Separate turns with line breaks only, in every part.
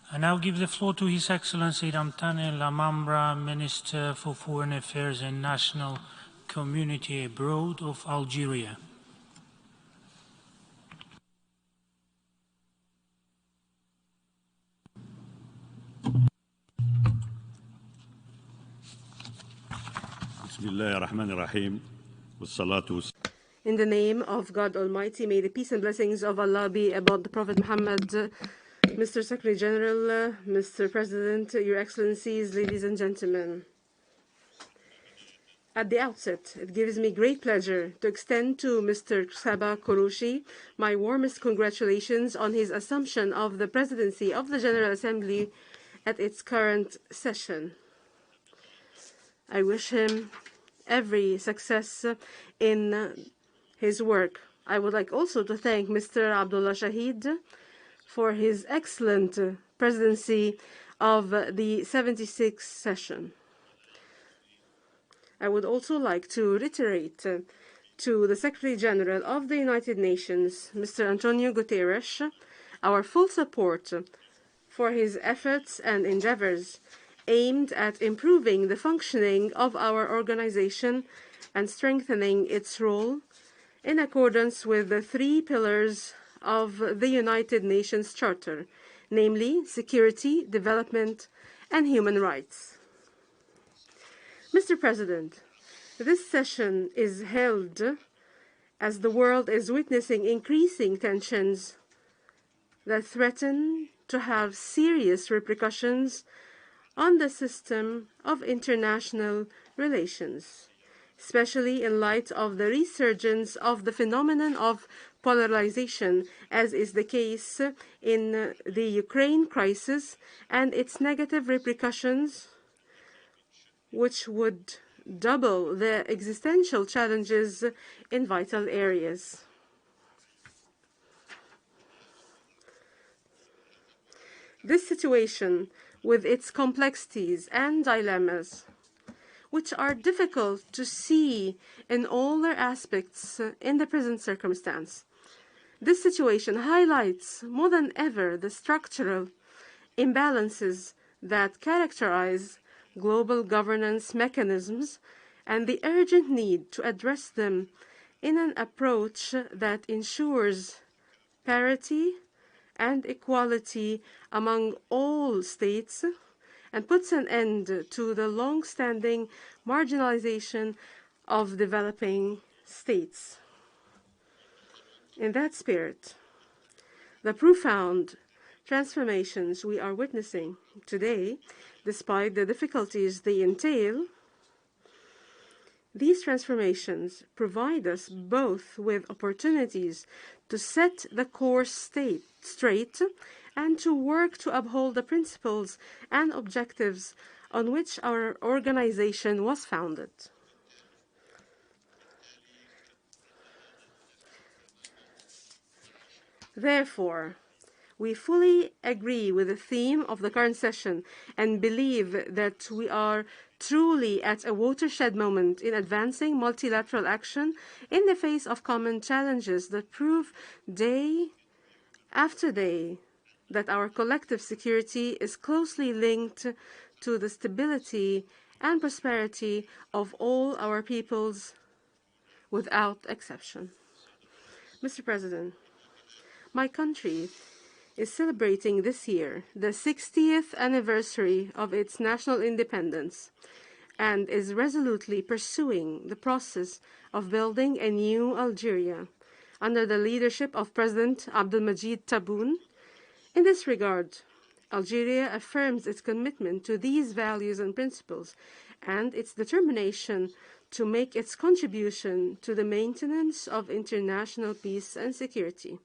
I now give the floor to His Excellency Ramtane Lamamra, Minister for Foreign Affairs and National Community Abroad of Algeria.
In the name of God Almighty, may the peace and blessings of Allah be about the Prophet Muhammad. Mr. Secretary General, Mr. President, Your Excellencies, ladies and gentlemen. At the outset, it gives me great pleasure to extend to Mr. Saba Kourouchi my warmest congratulations on his assumption of the presidency of the General Assembly at its current session. I wish him every success in his work. I would like also to thank Mr. Abdullah Shahid for his excellent presidency of the 76th session. I would also like to reiterate to the Secretary General of the United Nations, Mr. Antonio Guterres, our full support for his efforts and endeavors aimed at improving the functioning of our organization and strengthening its role in accordance with the 3 pillars of the United Nations Charter, namely security, development, and human rights. Mr. President, this session is held as the world is witnessing increasing tensions that threaten to have serious repercussions on the system of international relations, especially in light of the resurgence of the phenomenon of polarization, as is the case in the Ukraine crisis and its negative repercussions, which would double the existential challenges in vital areas. This situation, with its complexities and dilemmas, which are difficult to see in all their aspects in the present circumstance. This situation highlights more than ever the structural imbalances that characterize global governance mechanisms and the urgent need to address them in an approach that ensures parity and equality among all states and puts an end to the long-standing marginalization of developing states. In that spirit, the profound transformations we are witnessing today, despite the difficulties they entail, these transformations provide us both with opportunities to set the course straight and to work to uphold the principles and objectives on which our organization was founded. Therefore, we fully agree with the theme of the current session and believe that we are truly at a watershed moment in advancing multilateral action in the face of common challenges that prove day after day that our collective security is closely linked to the stability and prosperity of all our peoples without exception. Mr. President, my country is celebrating this year the 60th anniversary of its national independence and is resolutely pursuing the process of building a new Algeria under the leadership of President Abdelmajid Tebboune. In this regard, Algeria affirms its commitment to these values and principles and its determination to make its contribution to the maintenance of international peace and security,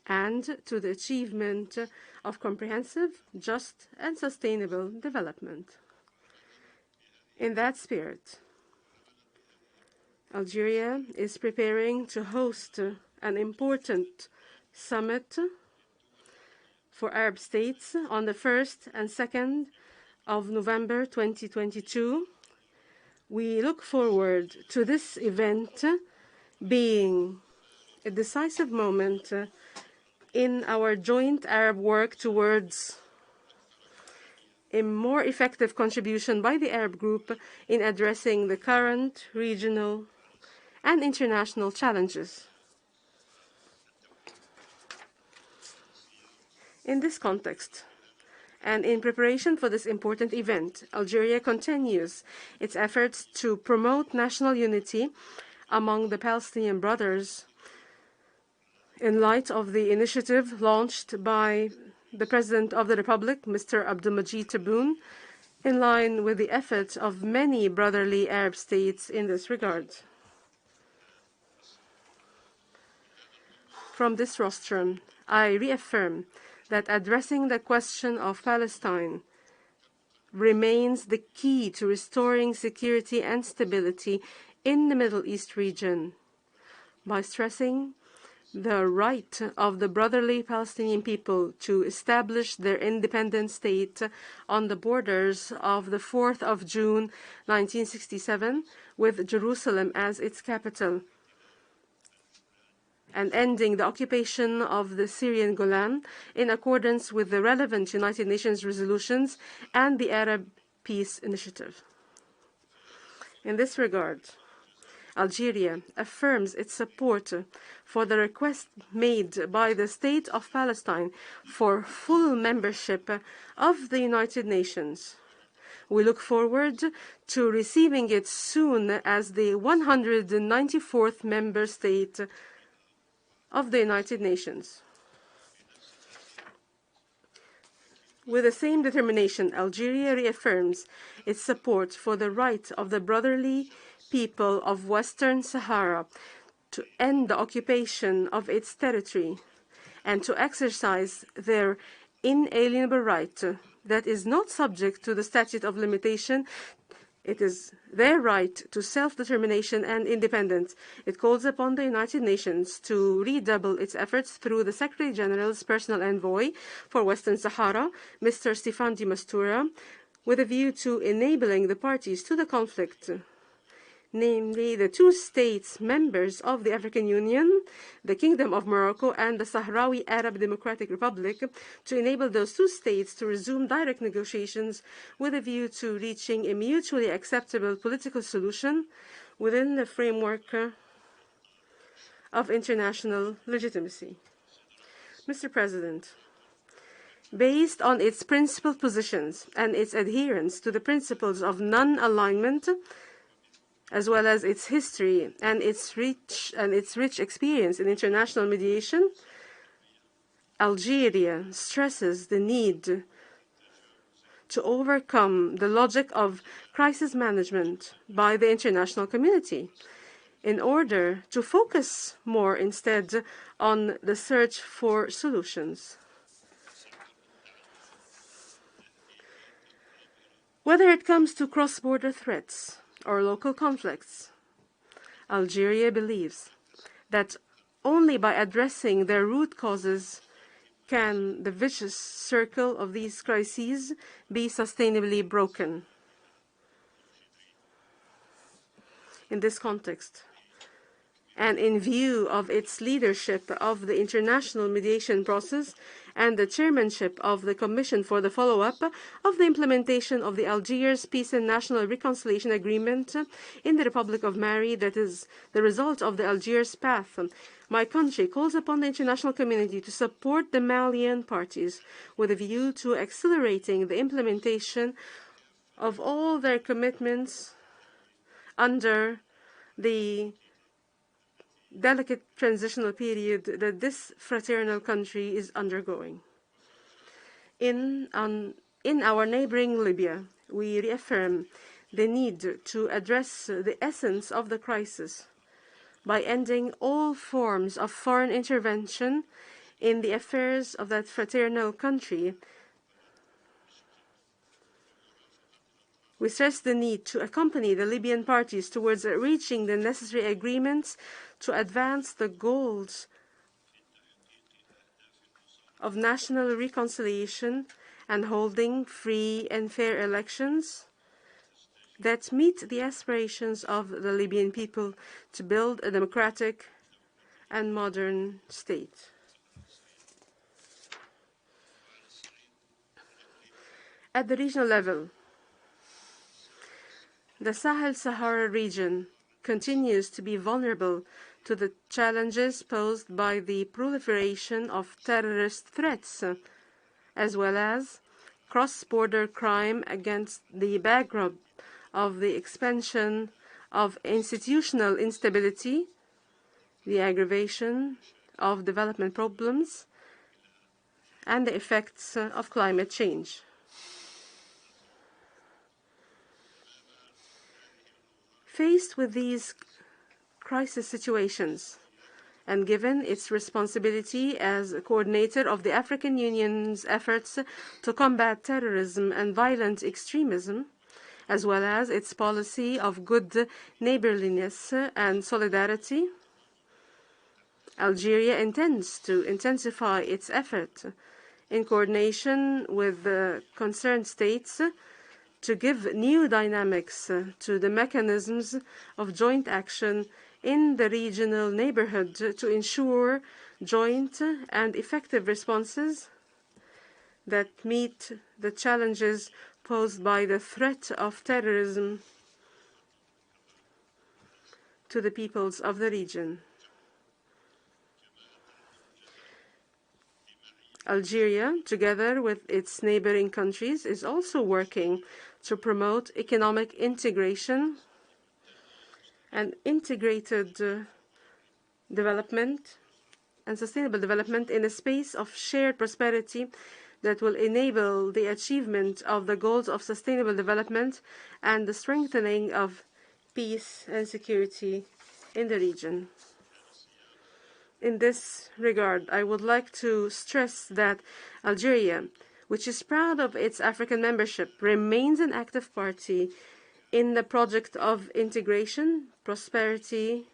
and to the achievement of comprehensive, just, and sustainable development. In that spirit, Algeria is preparing to host an important summit for Arab states on the 1st and 2nd of November 2022. We look forward to this event being a decisive moment in our joint Arab work towards a more effective contribution by the Arab group in addressing the current regional and international challenges. In this context, and in preparation for this important event, Algeria continues its efforts to promote national unity among the Palestinian brothers in light of the initiative launched by the President of the Republic, Mr. Abdelmajid Tebboune, in line with the efforts of many brotherly Arab states in this regard. From this rostrum, I reaffirm that addressing the question of Palestine remains the key to restoring security and stability in the Middle East region by stressing the right of the brotherly Palestinian people to establish their independent state on the borders of the 4th of June 1967 with Jerusalem as its capital, and ending the occupation of the Syrian Golan in accordance with the relevant United Nations resolutions and the Arab Peace Initiative. In this regard, Algeria affirms its support for the request made by the State of Palestine for full membership of the United Nations. We look forward to receiving it soon as the 194th member state of the United Nations. With the same determination, Algeria reaffirms its support for the right of the brotherly people of Western Sahara to end the occupation of its territory and to exercise their inalienable right that is not subject to the statute of limitation. It is their right to self-determination and independence. It calls upon the United Nations to redouble its efforts through the Secretary General's personal envoy for Western Sahara, Mr. Stéphane de Mistura, with a view to enabling the parties to the conflict, namely the two states members of the African Union, the Kingdom of Morocco and the Sahrawi Arab Democratic Republic, to enable those two states to resume direct negotiations with a view to reaching a mutually acceptable political solution within the framework of international legitimacy. Mr. President, based on its principled positions and its adherence to the principles of non-alignment, as well as its history and its rich experience in international mediation, Algeria stresses the need to overcome the logic of crisis management by the international community in order to focus more instead on the search for solutions. Whether it comes to cross-border threats or local conflicts, Algeria believes that only by addressing their root causes can the vicious circle of these crises be sustainably broken. In this context, and in view of its leadership of the international mediation process and the chairmanship of the Commission for the follow-up of the implementation of the Algiers Peace and National Reconciliation Agreement in the Republic of Mali, that is the result of the Algiers path, my country calls upon the international community to support the Malian parties with a view to accelerating the implementation of all their commitments under the delicate transitional period that this fraternal country is undergoing. In our neighboring Libya, we reaffirm the need to address the essence of the crisis by ending all forms of foreign intervention in the affairs of that fraternal country. We stress the need to accompany the Libyan parties towards reaching the necessary agreements to advance the goals of national reconciliation and holding free and fair elections that meet the aspirations of the Libyan people to build a democratic and modern state. At the regional level, the Sahel-Sahara region continues to be vulnerable to the challenges posed by the proliferation of terrorist threats, as well as cross-border crime against the backdrop of the expansion of institutional instability, the aggravation of development problems, and the effects of climate change. Faced with these crisis situations, and given its responsibility as a coordinator of the African Union's efforts to combat terrorism and violent extremism, as well as its policy of good neighborliness and solidarity, Algeria intends to intensify its effort in coordination with the concerned states to give new dynamics to the mechanisms of joint action in the regional neighborhood to ensure joint and effective responses that meet the challenges posed by the threat of terrorism to the peoples of the region. Algeria, together with its neighboring countries, is also working to promote economic integration and integrated development and sustainable development in a space of shared prosperity that will enable the achievement of the goals of sustainable development and the strengthening of peace and security in the region. In this regard, I would like to stress that Algeria, which is proud of its African membership, remains an active party in the project of integration, prosperity,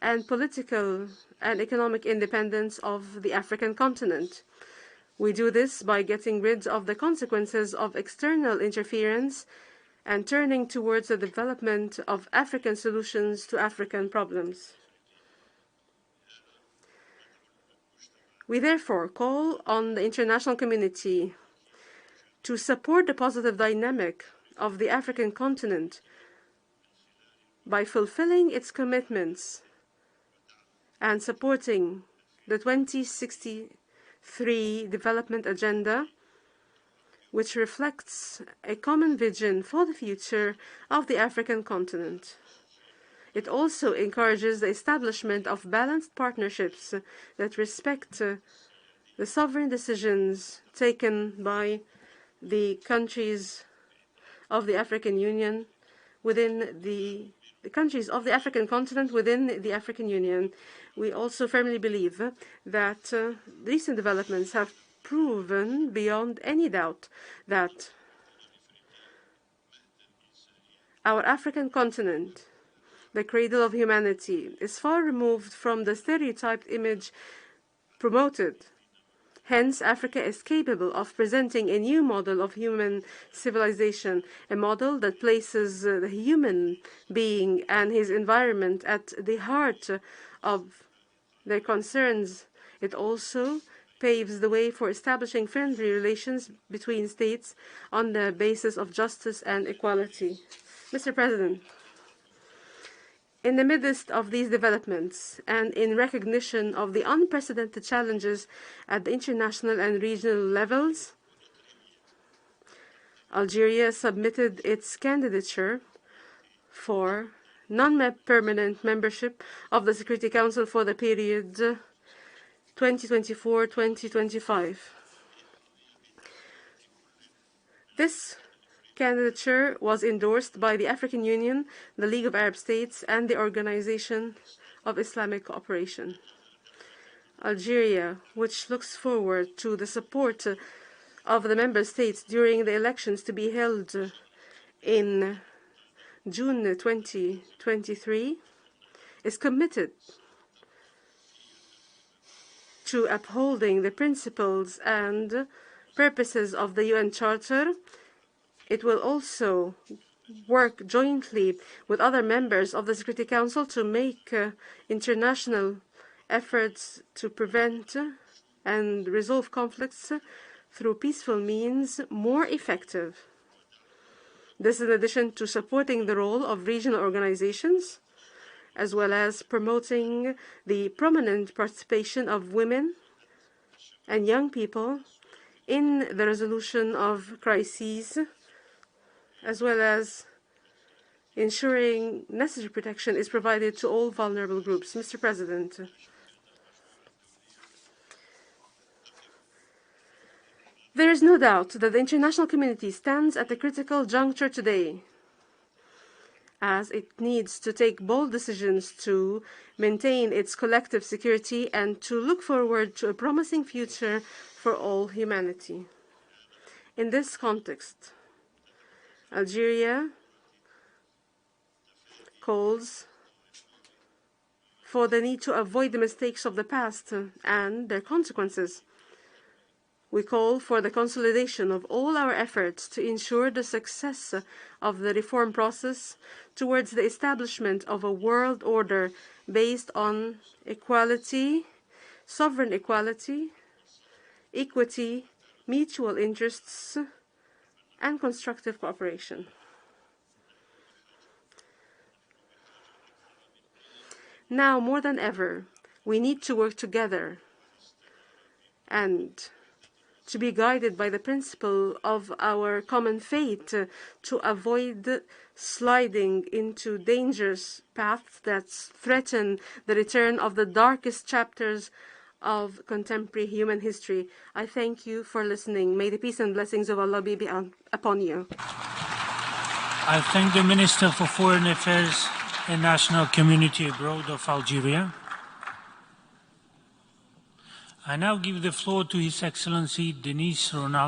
and political and economic independence of the African continent. We do this by getting rid of the consequences of external interference and turning towards the development of African solutions to African problems. We therefore call on the international community to support the positive dynamic of the African continent by fulfilling its commitments and supporting the 2063 Development Agenda, which reflects a common vision for the future of the African continent. It also encourages the establishment of balanced partnerships that respect the sovereign decisions taken by the countries of the African Union within the countries of the African continent within the African Union. We also firmly believe that recent developments have proven beyond any doubt that our African continent, the cradle of humanity, is far removed from the stereotyped image promoted. Hence, Africa is capable of presenting a new model of human civilization, a model that places the human being and his environment at the heart of their concerns. It also paves the way for establishing friendly relations between states on the basis of justice and equality. Mr. President, in the midst of these developments and in recognition of the unprecedented challenges at the international and regional levels, Algeria submitted its candidature for non-permanent membership of the Security Council for the period 2024-2025. This candidature was endorsed by the African Union, the League of Arab States, and the Organization of Islamic Cooperation. Algeria, which looks forward to the support of the member states during the elections to be held in June 2023, is committed to upholding the principles and purposes of the UN Charter. It will also work jointly with other members of the Security Council to make international efforts to prevent and resolve conflicts through peaceful means more effective. This is in addition to supporting the role of regional organizations, as well as promoting the prominent participation of women and young people in the resolution of crises, as well as ensuring necessary protection is provided to all vulnerable groups. Mr. President, there is no doubt that the international community stands at a critical juncture today, as it needs to take bold decisions to maintain its collective security and to look forward to a promising future for all humanity. In this context, Algeria calls for the need to avoid the mistakes of the past and their consequences. We call for the consolidation of all our efforts to ensure the success of the reform process towards the establishment of a world order based on equality, sovereign equality, equity, mutual interests, and constructive cooperation. Now, more than ever, we need to work together and to be guided by the principle of our common fate to avoid sliding into dangerous paths that threaten the return of the darkest chapters of contemporary human history. I thank you for listening. May the peace and blessings of Allah be upon you.
I thank the Minister for Foreign Affairs and National Community Abroad of Algeria. I now give the floor to His Excellency Denise Ronaldo.